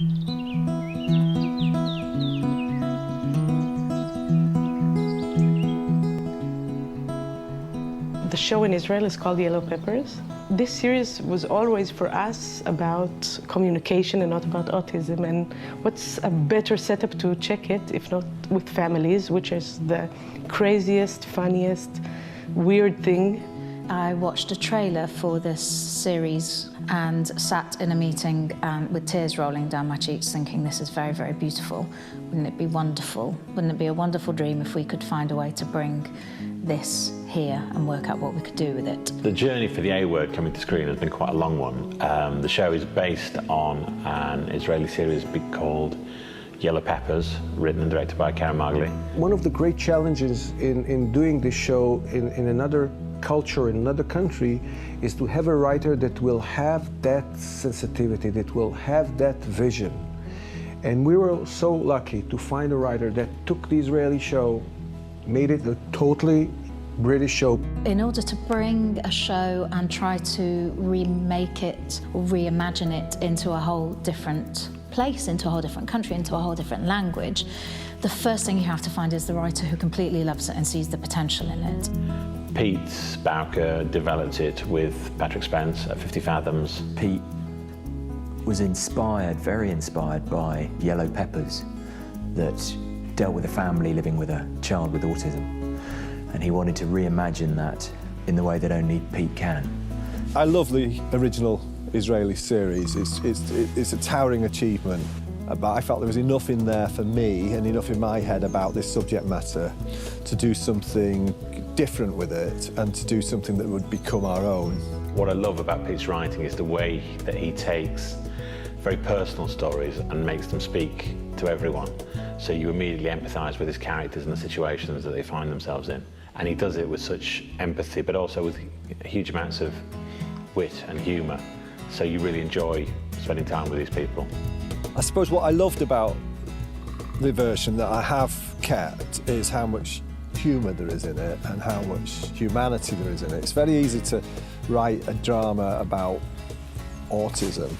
The show in Israel is called Yellow Peppers. This series was always for us about communication and not about autism, and what's a better setup to check it if not with families, which is the craziest, funniest, weird thing. I watched a trailer for this series and sat in a meeting with tears rolling down my cheeks thinking this is very, very beautiful. Wouldn't it be wonderful? Wouldn't it be a wonderful dream if we could find a way to bring this here and work out what we could do with it? The journey for the A Word coming to screen has been quite a long one. The show is based on an Israeli series called Yellow Peppers, written and directed by Karen Margley. One of the great challenges in doing this show in another culture, in another country, is to have a writer that will have that sensitivity, that will have that vision. And we were so lucky to find a writer that took the Israeli show, made it a totally British show. In order to bring a show and try to remake it or reimagine it into a whole different place, into a whole different country, into a whole different language, the first thing you have to find is the writer who completely loves it and sees the potential in it. Pete Bowker developed it with Patrick Spence at 50 Fathoms. Pete was inspired, very inspired by Yellow Peppers, that dealt with a family living with a child with autism. And he wanted to reimagine that in the way that only Pete can. I love the original Israeli series. It's a towering achievement, but I felt there was enough in there for me and enough in my head about this subject matter to do something different with it and to do something that would become our own. What I love about Pete's writing is the way that he takes very personal stories and makes them speak to everyone. So you immediately empathise with his characters and the situations that they find themselves in. And he does it with such empathy, but also with huge amounts of wit and humour. So you really enjoy spending time with these people. I suppose what I loved about the version that I have kept is how much humour there is in it and how much humanity there is in it. It's very easy to write a drama about autism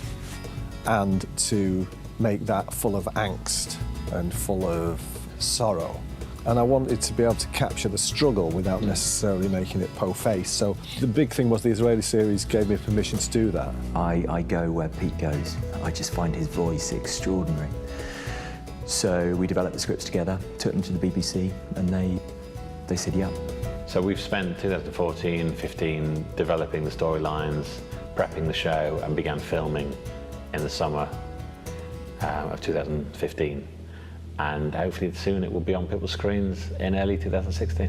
and to make that full of angst and full of sorrow. And I wanted to be able to capture the struggle without necessarily making it po-faced. So the big thing was the Israeli series gave me permission to do that. I go where Pete goes. I just find his voice extraordinary. So we developed the scripts together, took them to the BBC, and they said, yeah. So we've spent 2014-15 developing the storylines, prepping the show, and began filming in the summer of 2015. And hopefully soon it will be on people's screens in early 2016.